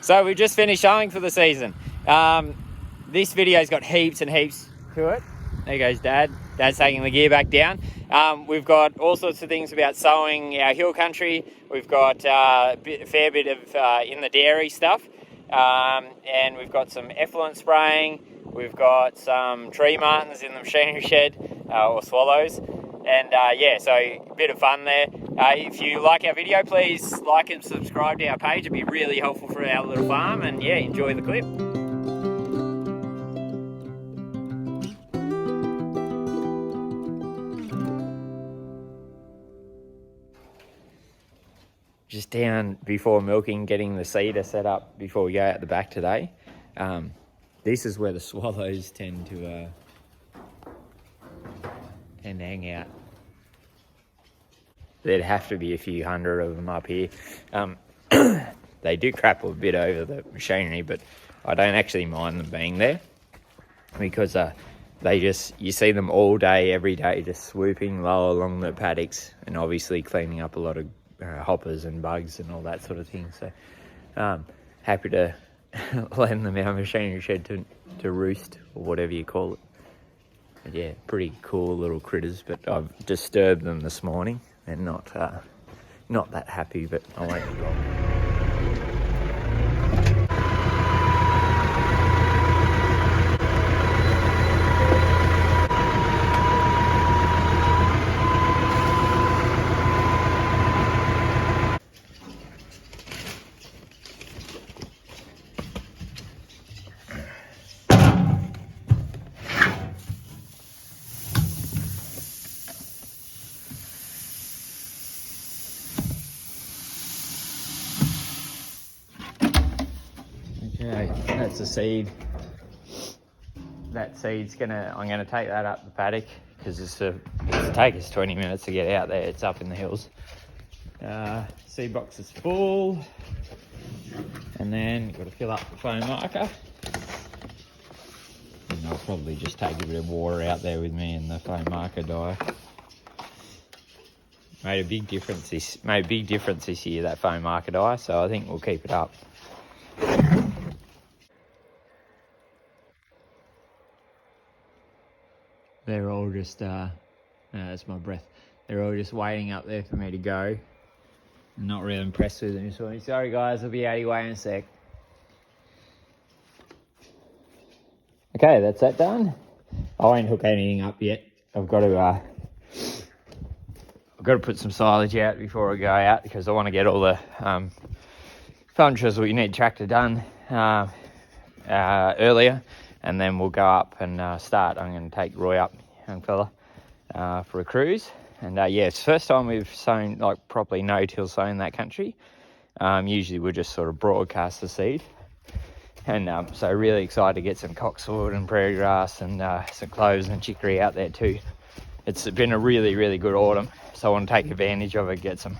So we just finished sowing for the season. This video's got heaps and heaps to it. There goes Dad. Dad's taking the gear back down. We've got all sorts of things about sowing our hill country. We've got a fair bit of in the dairy stuff. And we've got some effluent spraying. We've got some tree martins in the machinery shed, or swallows. And yeah, so a bit of fun there. If you like our video, please like and subscribe to our page. It'd be really helpful for our little farm. And yeah, enjoy the clip. Just down before milking, getting the seeder set up before we go out the back today. This is where the swallows tend to hang out. There'd have to be a few hundred of them up here. They do crap a bit over the machinery, but I don't actually mind them being there because you see them all day, every day, just swooping low along the paddocks and obviously cleaning up a lot of hoppers and bugs and all that sort of thing. So happy to lend them our machinery shed to roost, or whatever you call it. But yeah, pretty cool little critters, but I've disturbed them this morning. They're not that happy, but I won't be long. Okay, that's the seed. That seed's I'm gonna take that up the paddock because it'll take us 20 minutes to get out there. It's up in the hills. Seed box is full, and then got to fill up the foam marker. And I'll probably just take a bit of water out there with me and the foam marker dye. Made a big difference this year, that foam marker dye, so I think we'll keep it up. They're all just, that's my breath. They're all just waiting up there for me to go. I'm not really impressed with them this morning. Sorry guys, I'll be out of your way in a sec. Okay, that's that done. I won't hook anything up yet. I've got to put some silage out before I go out because I want to get all the functions we need tractor done earlier. And then we'll go up and start. I'm going to take Roy up, young fella, for a cruise. And yeah, it's the first time we've sown, like properly no-till sown that country. Usually we'll just sort of broadcast the seed. And so really excited to get some cockswood and prairie grass and some cloves and chicory out there too. It's been a really, really good autumn. So I want to take advantage of it, get some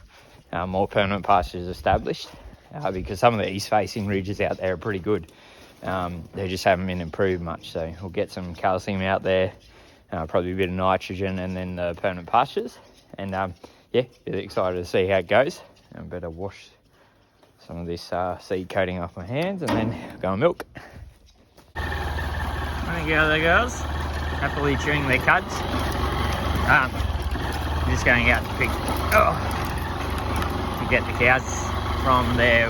more permanent pastures established. Because some of the east-facing ridges out there are pretty good. They just haven't been improved much, so we'll get some calcium out there, probably a bit of nitrogen, and then the permanent pastures. And yeah, really excited to see how it goes. I better wash some of this seed coating off my hands and then go and milk. There you go, there girls, happily chewing their cuds. Just going out to get the cows from their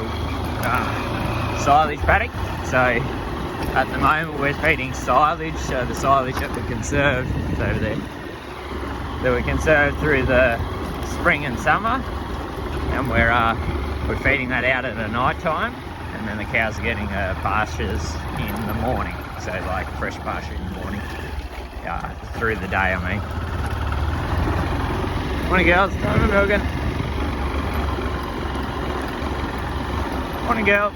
silage paddock. So at the moment we're feeding silage, so the silage that we conserved is over there, that we conserved through the spring and summer, and we're feeding that out at the night time, and then the cows are getting pastures in the morning, so like fresh pasture in the morning, through the day I mean. Morning girls, time for milking. Morning girl.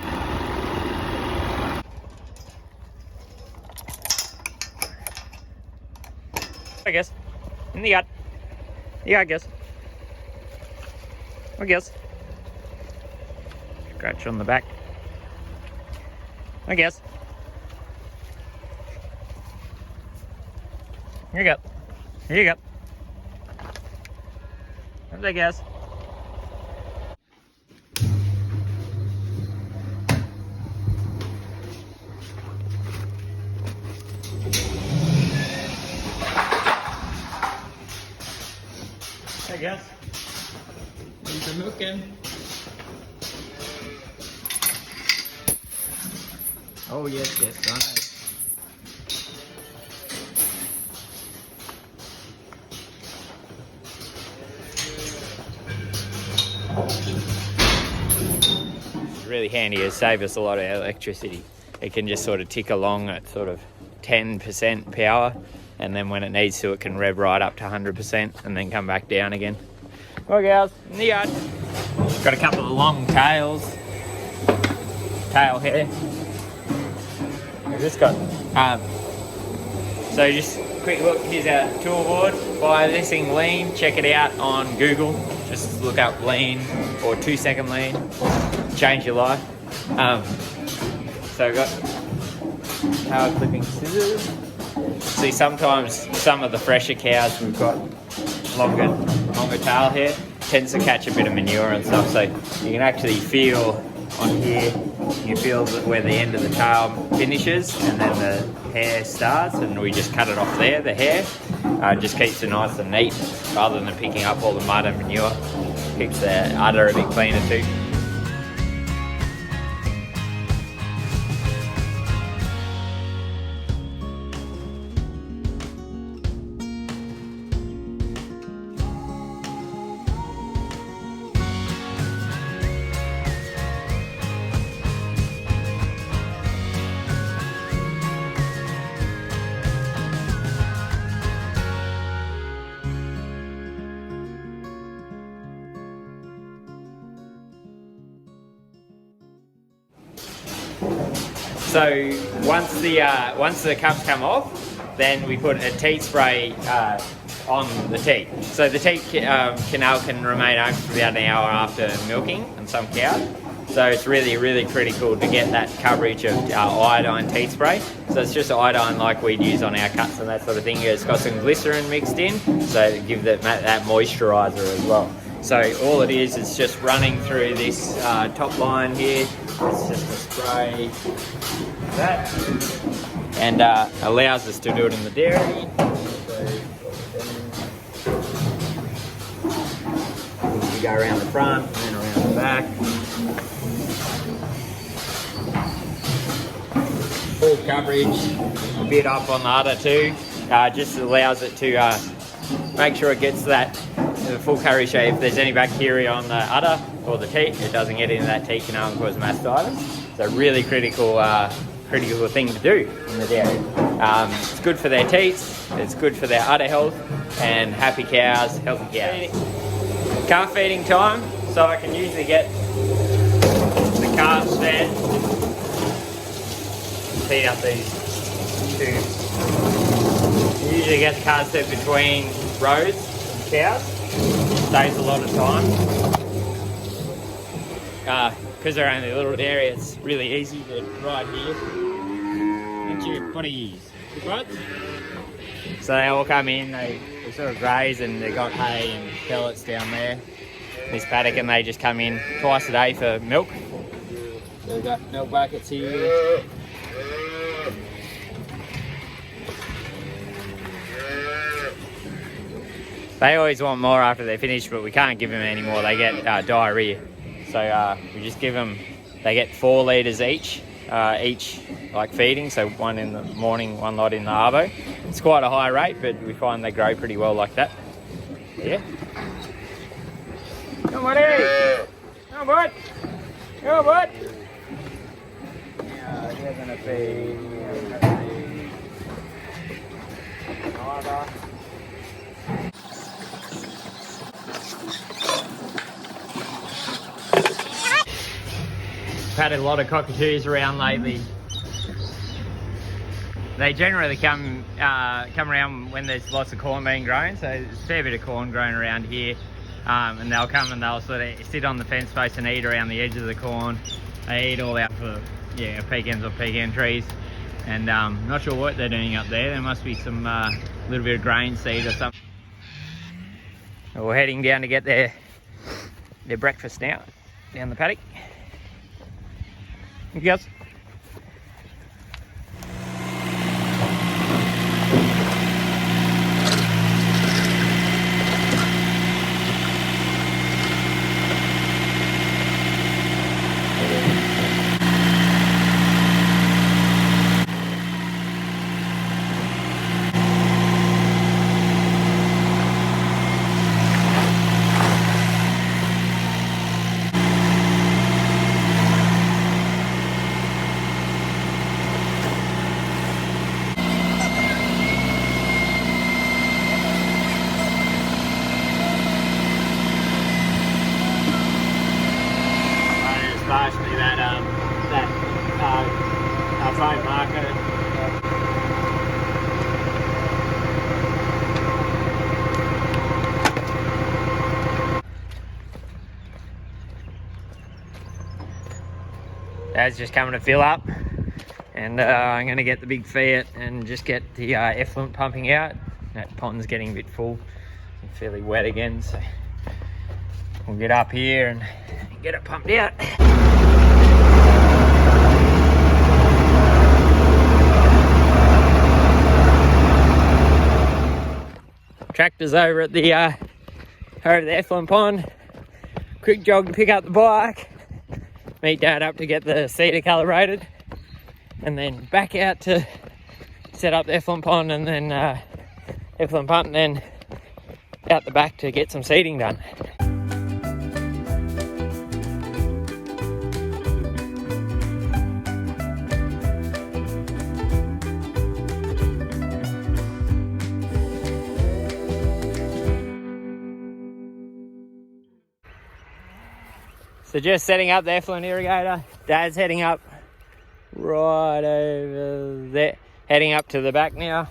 I guess. In the yard. Yeah, I guess. I guess. Scratch on the back. I guess. Here you go. Here you go. I guess. I guess. Need some milking. Oh yes, yes, I know. It's really handy. It saves us a lot of electricity. It can just sort of tick along at sort of 10% power, and then when it needs to, it can rev right up to 100% and then come back down again. Well, gals, in the yard. Got a couple of long tail hair. I've just got, so just quick look, here's our tool board. Buy this thing lean, check it out on Google. Just look up lean or 2-second lean, change your life. So I've got power clipping scissors. See, sometimes some of the fresher cows, we've got longer tail hair, tends to catch a bit of manure and stuff, so you can actually feel on here, you feel where the end of the tail finishes and then the hair starts, and we just cut it off there, the hair. Just keeps it nice and neat rather than picking up all the mud and manure. Keeps the udder a bit cleaner too. So once the cups come off, then we put a teat spray on the teat. So the teat canal can remain open for about an hour after milking in some cows. So it's really critical to get that coverage of iodine teat spray. So it's just iodine like we'd use on our cuts and that sort of thing. It's got some glycerin mixed in, so to give that moisturiser as well. So all it is just running through this top line here. It's just a spray that, and allows us to do it in the dairy. So you go around the front and then around the back. Full coverage, a bit up on the udder too. Just allows it to make sure it gets that full coverage. So if there's any bacteria on the udder or the teat, it doesn't get into that teat canal and cause mastitis. So really critical thing to do in the dairy. It's good for their teats, it's good for their udder health, and happy cows, healthy cows. Calf feeding time, so I can usually get the calves fed. Feed up these tubes. Usually get the calves fed between rows of cows. Saves a lot of time. Because they're only a little area, it's really easy to ride here. What do you use? The rods? So they all come in, they sort of graze, and they've got hay and pellets down there. This paddock, and they just come in twice a day for milk. So we've got milk buckets here. They always want more after they're finished, but we can't give them any more. They get diarrhea. So we just give them, they get 4 litres each like feeding. So one in the morning, one lot in the arvo. It's quite a high rate, but we find they grow pretty well like that. Yeah. Come on, buddy. Come on, bud. Come on, bud. Yeah, you're going to feed. Had a lot of cockatoos around lately. They generally come around when there's lots of corn being grown, so there's a fair bit of corn grown around here, and they'll come and they'll sort of sit on the fence post and eat around the edge of the corn. They eat all out for pecans or pecan trees, and not sure what they're doing up there. There must be some little bit of grain seed or something. We're heading down to get their breakfast now, down the paddock. Yes. our phone marker. Dad's just coming to fill up, and I'm going to get the big Fiat and just get the effluent pumping out. That pond's getting a bit full and fairly wet again, so we'll get up here and get it pumped out. Tractor's over at the effluent pond. Quick jog to pick up the bike. Meet Dad up to get the seeder calibrated, and then back out to set up the effluent pond and then effluent pump, and then out the back to get some seeding done. So just setting up the effluent irrigator. Dad's heading up right over there, heading up to the back now.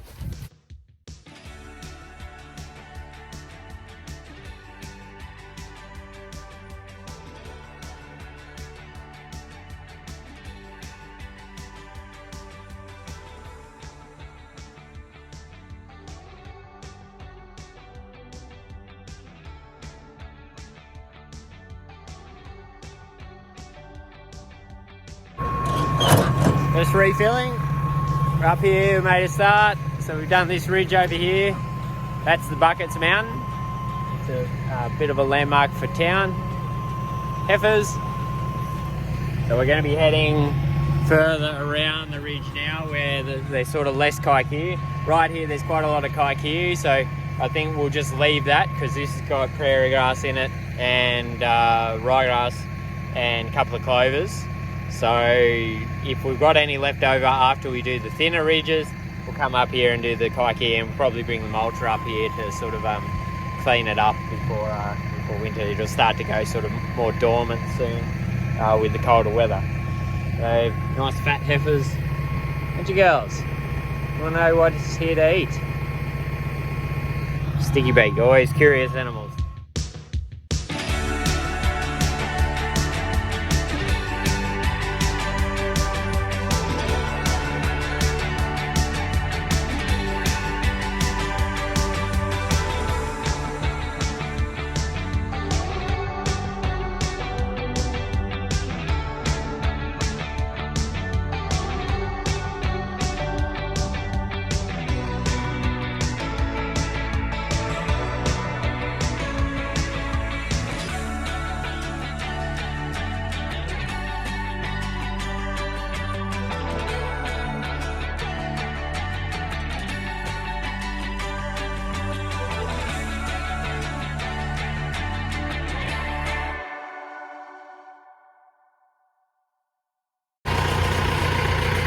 Just refilling. We're up here, we made a start. So we've done this ridge over here. That's the Buckets Mountain. It's a bit of a landmark for town. Heifers. So we're going to be heading further around the ridge now where they're sort of less kaikiu. Right here there's quite a lot of kaikiu, so I think we'll just leave that because this has got prairie grass in it and ryegrass and a couple of clovers. So if we've got any left over after we do the thinner ridges, we'll come up here and do the kaikiu, and we'll probably bring the mulcher up here to sort of clean it up before winter. It'll start to go sort of more dormant soon with the colder weather. So nice fat heifers. And you girls, you want to know what's here to eat? Sticky beak, always curious animals.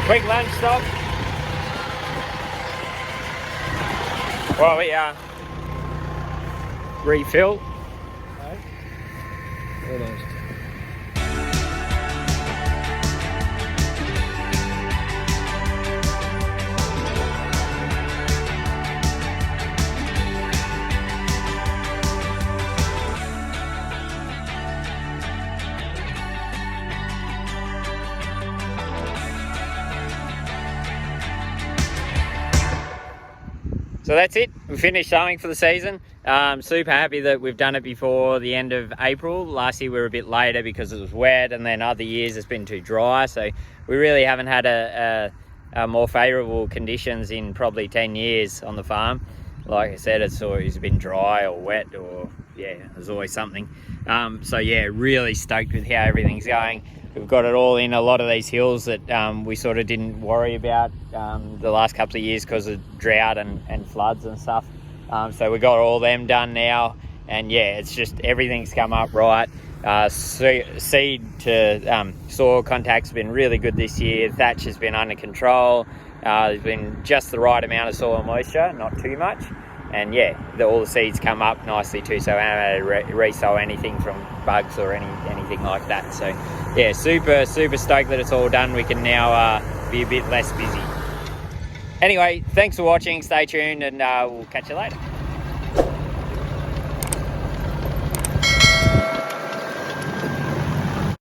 Quick lunch stop. Well, we refill. Almost. So that's it, we finished sowing for the season. Super happy that we've done it before the end of April. Last year we were a bit later because it was wet, and then other years it's been too dry. So we really haven't had a more favourable conditions in probably 10 years on the farm. Like I said, it's always been dry or wet, or yeah, there's always something. So yeah, really stoked with how everything's going. We've got it all in a lot of these hills that we sort of didn't worry about the last couple of years because of drought and floods and stuff. So we got all them done now, and yeah, it's just everything's come up right. Seed to soil contact's been really good this year. Thatch has been under control. There's been just the right amount of soil moisture, not too much. And yeah, all the seeds come up nicely too, so I haven't had to re-sow anything from bugs or anything like that. So yeah, super stoked that it's all done. We can now be a bit less busy. Anyway, thanks for watching, stay tuned, and we'll catch you later.